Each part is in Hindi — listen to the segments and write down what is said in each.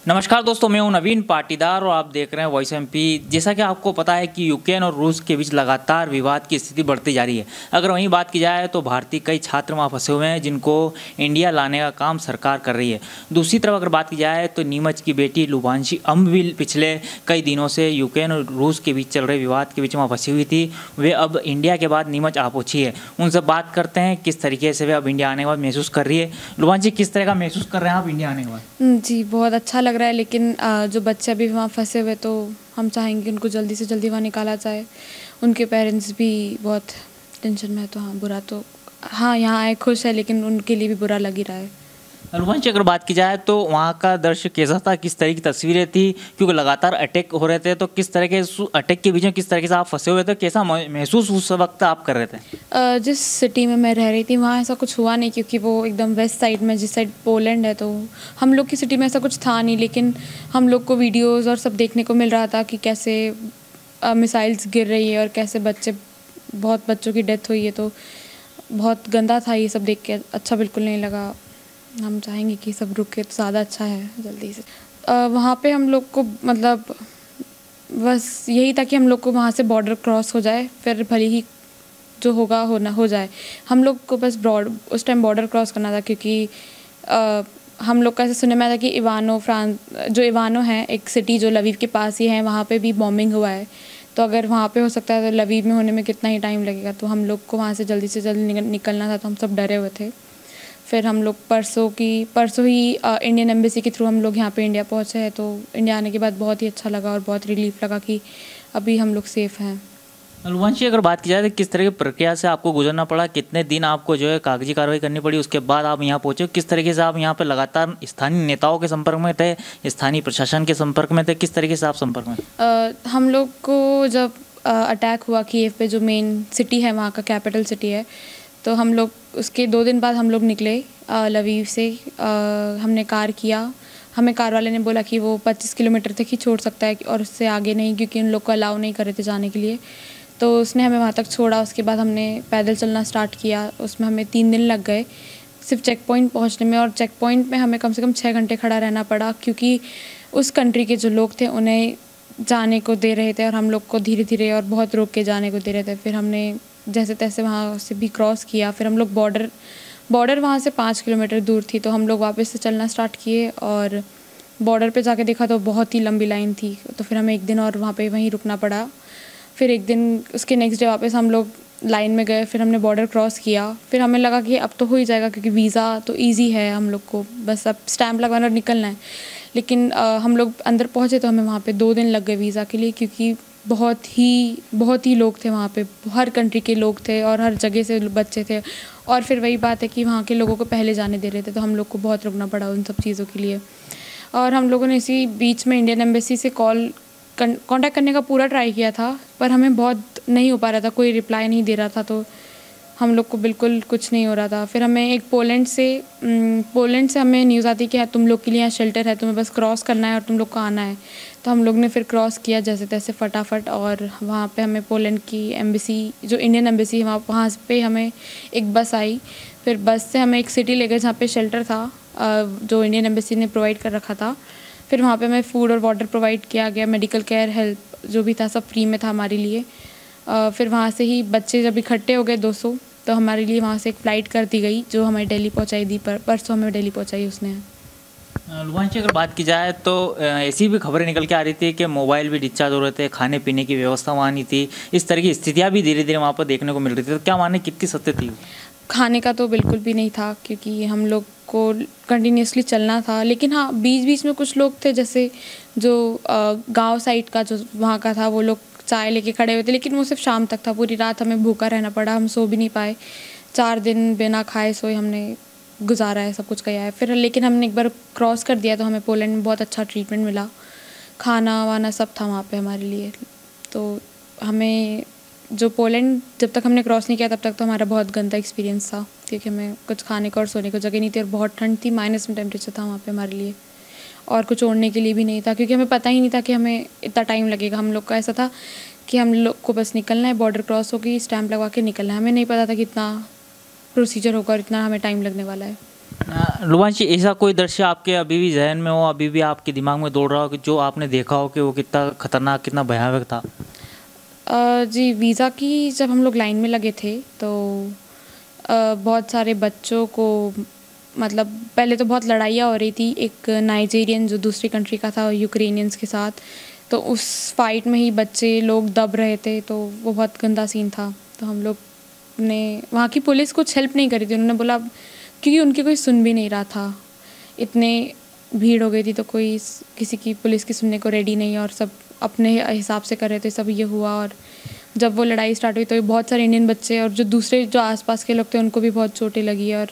नमस्कार दोस्तों, मैं हूं नवीन पाटीदार और आप देख रहे हैं वॉइस एमपी। जैसा कि आपको पता है कि यूक्रेन और रूस के बीच लगातार विवाद की स्थिति बढ़ती जा रही है। अगर वहीं बात की जाए तो भारतीय कई छात्र वहां फंसे हुए हैं जिनको इंडिया लाने का काम सरकार कर रही है। दूसरी तरफ अगर बात की जाए तो नीमच की बेटी लुबांशी अम्ब भी पिछले कई दिनों से यूक्रेन और रूस के बीच चल रहे विवाद के बीच वहाँ फंसी हुई थी। वे अब इंडिया के बाद नीमच आ पहुंची है। उनसे बात करते हैं किस तरीके से वे अब इंडिया आने के बाद महसूस कर रही है। लुबांशी, किस तरह का महसूस कर रहे हैं आप इंडिया आने के बाद? जी, बहुत अच्छा लग रहा है, लेकिन जो बच्चे अभी वहाँ फंसे हुए तो हम चाहेंगे उनको जल्दी से जल्दी वहाँ निकाला जाए। उनके पेरेंट्स भी बहुत टेंशन में है, तो हाँ बुरा तो हाँ यहाँ आए खुश है, लेकिन उनके लिए भी बुरा लग ही रहा है। लुबांशी, अगर बात की जाए तो वहाँ का दृश्य कैसा था, किस तरह की तस्वीरें थी? क्योंकि लगातार अटैक हो रहे थे, तो किस तरह के अटैक के बीच में किस तरीके से आप फंसे हुए थे, कैसा महसूस उस वक्त आप कर रहे थे? जिस सिटी में मैं रह रही थी वहाँ ऐसा कुछ हुआ नहीं, क्योंकि वो एकदम वेस्ट साइड में, जिस साइड पोलैंड है, तो हम लोग की सिटी में ऐसा कुछ था नहीं। लेकिन हम लोग को वीडियोज़ और सब देखने को मिल रहा था कि कैसे मिसाइल्स गिर रही है और कैसे बहुत बच्चों की डेथ हुई है। तो बहुत गंदा था ये सब देख के, अच्छा बिल्कुल नहीं लगा। हम चाहेंगे कि सब रुके तो ज़्यादा अच्छा है जल्दी से। वहाँ पे हम लोग को मतलब बस यही था कि हम लोग को वहाँ से बॉर्डर क्रॉस हो जाए, फिर भले ही जो होगा हो जाए। हम लोग को बस उस टाइम बॉर्डर क्रॉस करना था, क्योंकि हम लोग का ऐसे सुनने में आया था कि इवानो है एक सिटी जो लवीव के पास ही है, वहाँ पे भी बॉम्बिंग हुआ है। तो अगर वहाँ पे हो सकता है तो लवीव में होने में कितना ही टाइम लगेगा। तो हम लोग को वहाँ से जल्दी निकलना था, तो हम सब डरे हुए थे। फिर हम लोग परसों ही इंडियन एम्बेसी के थ्रू हम लोग यहाँ पे इंडिया पहुँचे हैं। तो इंडिया आने के बाद बहुत ही अच्छा लगा और बहुत रिलीफ लगा कि अभी हम लोग सेफ़ हैं। लुबांशी, अगर बात की जाए तो किस तरह की प्रक्रिया से आपको गुजरना पड़ा, कितने दिन आपको जो है कागजी कार्रवाई करनी पड़ी, उसके बाद आप यहाँ पहुँचे? किस तरीके से आप यहाँ पे लगातार स्थानीय नेताओं के संपर्क में थे, स्थानीय प्रशासन के संपर्क में थे, किस तरीके से आप संपर्क में? हम लोग को जब अटैक हुआ कीव पे, जो मेन सिटी है वहाँ का कैपिटल सिटी है, तो हम लोग उसके 2 दिन बाद हम लोग निकले लवीव से। हमने कार किया, हमें कार वाले ने बोला कि वो 25 किलोमीटर तक ही छोड़ सकता है और उससे आगे नहीं, क्योंकि उन लोग को अलाउ नहीं कर रहे थे जाने के लिए। तो उसने हमें वहाँ तक छोड़ा। उसके बाद हमने पैदल चलना स्टार्ट किया। उसमें हमें 3 दिन लग गए सिर्फ चेक पॉइंट पहुँचने में, और चेक पॉइंट में हमें कम से कम 6 घंटे खड़ा रहना पड़ा, क्योंकि उस कंट्री के जो लोग थे उन्हें जाने को दे रहे थे और हम लोग को धीरे धीरे और बहुत रोक के जाने को दे रहे थे। फिर हमने जैसे तैसे वहाँ से भी क्रॉस किया। फिर हम लोग बॉर्डर वहाँ से 5 किलोमीटर दूर थी, तो हम लोग वापस से चलना स्टार्ट किए और बॉर्डर पे जाके देखा तो बहुत ही लंबी लाइन थी। तो फिर हमें 1 दिन और वहीं रुकना पड़ा। फिर 1 दिन उसके नेक्स्ट डे वापस हम लोग लाइन में गए। फिर हमने बॉर्डर क्रॉस किया। फिर हमें लगा कि अब तो हो ही जाएगा, क्योंकि वीज़ा तो ईजी है, हम लोग को बस अब स्टैंप लगवाना और निकलना है। लेकिन हम लोग अंदर पहुँचे तो हमें वहाँ पे 2 दिन लग गए वीज़ा के लिए, क्योंकि बहुत ही लोग थे वहाँ पे, हर कंट्री के लोग थे और हर जगह से बच्चे थे। और फिर वही बात है कि वहाँ के लोगों को पहले जाने दे रहे थे, तो हम लोग को बहुत रुकना पड़ा उन सब चीज़ों के लिए। और हम लोगों ने इसी बीच में इंडियन एम्बेसी से कांटेक्ट करने का पूरा ट्राई किया था, पर हमें बहुत नहीं हो पा रहा था, कोई रिप्लाई नहीं दे रहा था। तो हम लोग को बिल्कुल कुछ नहीं हो रहा था। फिर हमें एक पोलैंड से हमें न्यूज़ आती कि तुम लोग के लिए यहाँ शेल्टर है, तुम्हें बस क्रॉस करना है और तुम लोग को आना है। तो हम लोग ने फिर क्रॉस किया जैसे तैसे फटाफट, और वहाँ पे हमें पोलैंड की एम्बेसी, जो इंडियन एम्बेसी है वहाँ पे हमें एक बस आई। फिर बस से हमें एक सिटी ले गए जहाँ पे शेल्टर था, जो इंडियन एम्बेसी ने प्रोवाइड कर रखा था। फिर वहाँ पे हमें फूड और वाटर प्रोवाइड किया गया, मेडिकल केयर, हेल्प जो भी था सब फ्री में था हमारे लिए। फिर वहाँ से ही बच्चे जब इकट्ठे हो गए 200, तो हमारे लिए वहाँ से एक फ़्लाइट कर दी गई जो हमें दिल्ली पहुँचाई दी। परसों हमें दिल्ली पहुँचाई उसने। लुबांशी, अगर बात की जाए तो ऐसी भी खबरें निकल के आ रही थी कि मोबाइल भी डिस्चार्ज हो रहे थे, खाने पीने की व्यवस्था वहाँ नहीं थी, इस तरह की स्थितियाँ भी धीरे धीरे वहाँ पर देखने को मिल रही थी। तो क्या माने कितनी सत्य थी? खाने का तो बिल्कुल भी नहीं था, क्योंकि हम लोग को कंटिन्यूसली चलना था। लेकिन हाँ, बीच बीच में कुछ लोग थे, जैसे जो गांव साइड का जो वहाँ का था, वो लोग चाय लेके खड़े हुए थे, लेकिन वो सिर्फ शाम तक था। पूरी रात हमें भूखा रहना पड़ा, हम सो भी नहीं पाए। 4 दिन बिना खाए सोए हमने गुजारा है, सब कुछ किया है। फिर लेकिन हमने एक बार क्रॉस कर दिया तो हमें पोलैंड में बहुत अच्छा ट्रीटमेंट मिला, खाना वाना सब था वहाँ पे हमारे लिए। तो हमें जो पोलैंड जब तक हमने क्रॉस नहीं किया तब तक तो हमारा बहुत गंदा एक्सपीरियंस था, क्योंकि हमें कुछ खाने को और सोने को जगह नहीं थी और बहुत ठंड थी, माइनस में टेम्परेचर था वहाँ पे हमारे लिए, और कुछ ओढ़ने के लिए भी नहीं था, क्योंकि हमें पता ही नहीं था कि हमें इतना टाइम लगेगा। हम लोग का ऐसा था कि हम लोग को बस निकलना है, बॉर्डर क्रॉस होगी, स्टैंप लगवा के निकलना है। हमें नहीं पता था कि इतना प्रोसीजर होगा और इतना हमें टाइम लगने वाला है। लुभांशी, ऐसा कोई दृश्य आपके अभी भी जहन में हो, अभी भी आपके दिमाग में दौड़ रहा हो कि जो आपने देखा हो कि वो कितना खतरनाक, कितना भयावह था? जी, वीज़ा की जब हम लोग लाइन में लगे थे तो बहुत सारे बच्चों को, मतलब पहले तो बहुत लड़ाइयाँ हो रही थी, एक नाइजीरियन जो दूसरी कंट्री का था यूक्रेनियंस के साथ, तो उस फाइट में ही बच्चे लोग दब रहे थे, तो वो बहुत गंदा सीन था। तो हम लोग ने, वहाँ की पुलिस कुछ हेल्प नहीं करी थी, उन्होंने बोला, क्योंकि उनकी कोई सुन भी नहीं रहा था, इतने भीड़ हो गई थी तो कोई किसी की पुलिस की सुनने को रेडी नहीं, और सब अपने हिसाब से कर रहे थे, सब ये हुआ। और जब वो लड़ाई स्टार्ट हुई तो बहुत सारे इंडियन बच्चे और जो दूसरे जो आसपास के लोग थे उनको भी बहुत चोटें लगी, और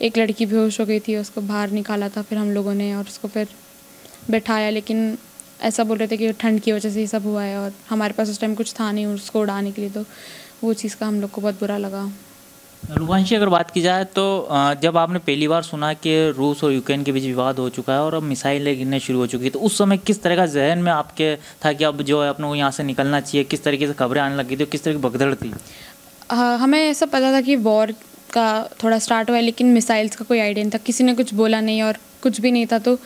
एक लड़की बेहोश हो गई थी, उसको बाहर निकाला था फिर हम लोगों ने, और उसको फिर बैठाया, लेकिन ऐसा बोल रहे थे कि ठंड की वजह से ये सब हुआ है, और हमारे पास उस टाइम कुछ था नहीं उसको उड़ाने के लिए, तो वो चीज़ का हम लोग को बहुत बुरा लगा। लुभांशी, अगर बात की जाए तो जब आपने पहली बार सुना कि रूस और यूक्रेन के बीच विवाद हो चुका है और अब मिसाइलें गिरने शुरू हो चुकी है, तो उस समय किस तरह का जहन में आपके था कि अब जो है अपने को यहाँ से निकलना चाहिए? किस तरीके से खबरें आने लगी थी, किस तरह की भगदड़ थी? हमें ऐसा पता था कि वॉर का थोड़ा स्टार्ट हुआ है, लेकिन मिसाइल्स का कोई आइडिया नहीं था, किसी ने कुछ बोला नहीं और कुछ भी नहीं था। तो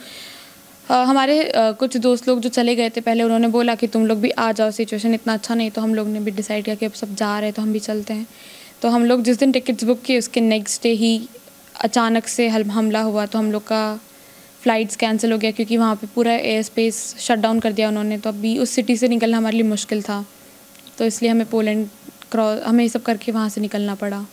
हमारे कुछ दोस्त लोग जो चले गए थे पहले, उन्होंने बोला कि तुम लोग भी आ जाओ, सिचुएशन इतना अच्छा नहीं, तो हम लोग ने भी डिसाइड किया कि अब सब जा रहे हैं तो हम भी चलते हैं। तो हम लोग जिस दिन टिकट्स बुक किए उसके नेक्स्ट डे ही अचानक से हमला हुआ, तो हम लोग का फ़्लाइट्स कैंसिल हो गया, क्योंकि वहाँ पे पूरा एयर स्पेस शट डाउन कर दिया उन्होंने। तो अभी उस सिटी से निकलना हमारे लिए मुश्किल था, तो इसलिए हमें पोलैंड हमें ये सब करके वहाँ से निकलना पड़ा।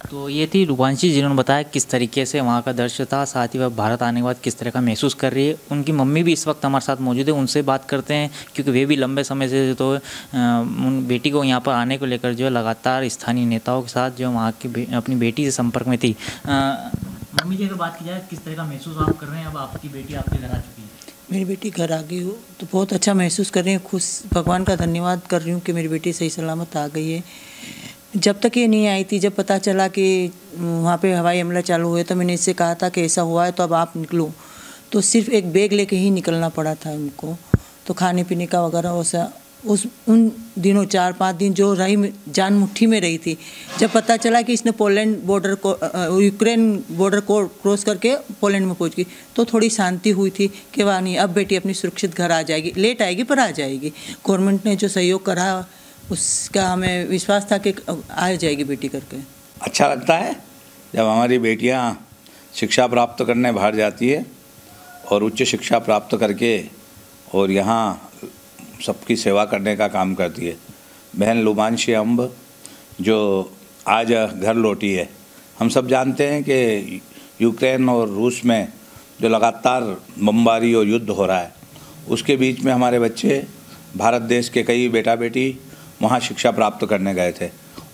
तो ये थी लुभांशी, जिन्होंने बताया किस तरीके से वहाँ का दृश्य था, साथ ही वह भारत आने के बाद किस तरह का महसूस कर रही है। उनकी मम्मी भी इस वक्त हमारे साथ मौजूद है, उनसे बात करते हैं, क्योंकि वे भी लंबे समय से तो उन बेटी को यहाँ पर आने को लेकर जो है लगातार स्थानीय नेताओं के साथ जो वहाँ की अपनी बेटी से संपर्क में थी। मम्मी जी, अगर बात की जाए किस तरह का महसूस आप कर रहे हैं, अब आपकी बेटी आपके घर आ चुकी है? मेरी बेटी घर आ गई हो तो बहुत अच्छा महसूस कर रही हूँ, खुश, भगवान का धन्यवाद कर रही हूँ कि मेरी बेटी सही सलामत आ गई है। जब तक ये नहीं आई थी, जब पता चला कि वहाँ पे हवाई हमला चालू हुआ, तो मैंने इससे कहा था कि ऐसा हुआ है तो अब आप निकलो, तो सिर्फ एक बैग लेके ही निकलना पड़ा था उनको। तो खाने पीने का वगैरह वैसा उन दिनों 4-5 दिन जो रही, जान मुट्ठी में रही थी। जब पता चला कि इसने पोलैंड बॉर्डर को, यूक्रेन बॉर्डर को क्रॉस करके पोलैंड में पहुंच गई, तो थोड़ी शांति हुई थी कि वाह नहीं, अब बेटी अपनी सुरक्षित घर आ जाएगी, लेट आएगी पर आ जाएगी। गवर्नमेंट ने जो सहयोग करा उसका हमें विश्वास था कि आ जाएगी बेटी करके। अच्छा लगता है जब हमारी बेटियां शिक्षा प्राप्त करने बाहर जाती है और उच्च शिक्षा प्राप्त करके और यहाँ सबकी सेवा करने का काम करती है। बहन लुभांशी अम्ब जो आज घर लौटी है, हम सब जानते हैं कि यूक्रेन और रूस में जो लगातार बमबारी और युद्ध हो रहा है, उसके बीच में हमारे बच्चे, भारत देश के कई बेटा बेटी वहाँ शिक्षा प्राप्त करने गए थे,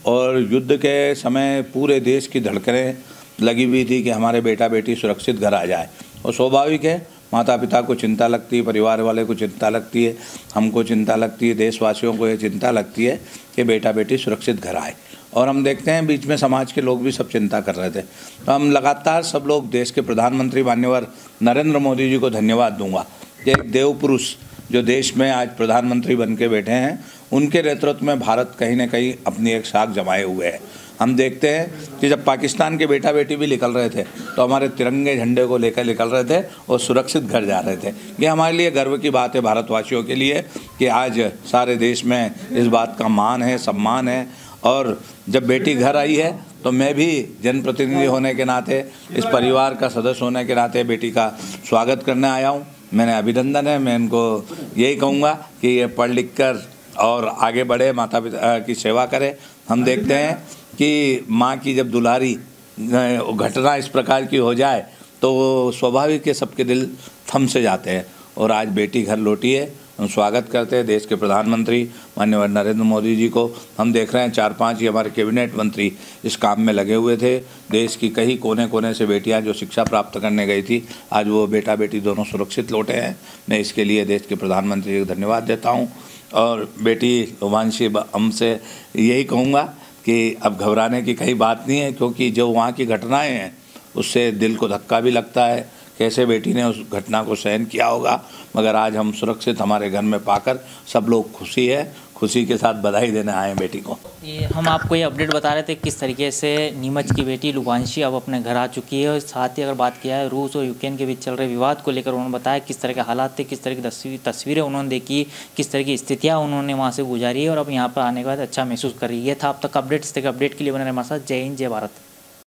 और युद्ध के समय पूरे देश की धड़कनें लगी हुई थी कि हमारे बेटा बेटी सुरक्षित घर आ जाए। और स्वाभाविक है, माता पिता को चिंता लगती है, परिवार वाले को चिंता लगती है, हमको चिंता लगती है, देशवासियों को ये चिंता लगती है कि बेटा बेटी सुरक्षित घर आए। और हम देखते हैं बीच में समाज के लोग भी सब चिंता कर रहे थे। तो हम लगातार सब लोग देश के प्रधानमंत्री माननीय नरेंद्र मोदी जी को धन्यवाद दूंगा कि एक देव पुरुष जो देश में आज प्रधानमंत्री बन के बैठे हैं, उनके नेतृत्व में भारत कहीं ना कहीं अपनी एक साख जमाए हुए है। हम देखते हैं कि जब पाकिस्तान के बेटा बेटी भी निकल रहे थे तो हमारे तिरंगे झंडे को लेकर निकल रहे थे और सुरक्षित घर जा रहे थे। ये हमारे लिए गर्व की बात है भारतवासियों के लिए कि आज सारे देश में इस बात का मान है, सम्मान है। और जब बेटी घर आई है तो मैं भी जनप्रतिनिधि होने के नाते, इस परिवार का सदस्य होने के नाते बेटी का स्वागत करने आया हूँ। मैंने अभिनंदन है, मैं इनको यही कहूँगा कि ये पढ़ लिख कर और आगे बढ़े, माता पिता की सेवा करें। हम देखते हैं कि माँ की जब दुलारी घटना इस प्रकार की हो जाए तो स्वाभाविक है सबके दिल थम से जाते हैं। और आज बेटी घर लौटी है, हम स्वागत करते हैं देश के प्रधानमंत्री माननीय नरेंद्र मोदी जी को। हम देख रहे हैं 4-5 ही हमारे कैबिनेट मंत्री इस काम में लगे हुए थे। देश की कई कोने कोने से बेटियां जो शिक्षा प्राप्त करने गई थी, आज वो बेटा बेटी दोनों सुरक्षित लौटे हैं। मैं इसके लिए देश के प्रधानमंत्री को धन्यवाद देता हूँ। और बेटी लुभांशी हमसे यही कहूँगा कि अब घबराने की कहीं बात नहीं है, क्योंकि जो वहाँ की घटनाएँ हैं उससे दिल को धक्का भी लगता है, कैसे बेटी ने उस घटना को सहन किया होगा। मगर आज हम सुरक्षित हमारे घर में पाकर सब लोग खुशी है, खुशी के साथ बधाई देने आए हैं बेटी को। ये हम आपको ये अपडेट बता रहे थे किस तरीके से नीमच की बेटी लुभांशी अब अपने घर आ चुकी है। और साथ ही अगर बात किया है रूस और यूक्रेन के बीच चल रहे विवाद को लेकर, उन्होंने बताया किस तरह के हालात थे, किस तरह की तस्वीरें उन्होंने देखी, किस तरह की स्थितियाँ उन्होंने वहाँ से गुजारी है और अब यहाँ पर आने के बाद अच्छा महसूस कर रही है। था अब तक अपडेट, इस तरह के अपडेट के लिए बने रहे हमारे साथ। जय हिंद, जय भारत।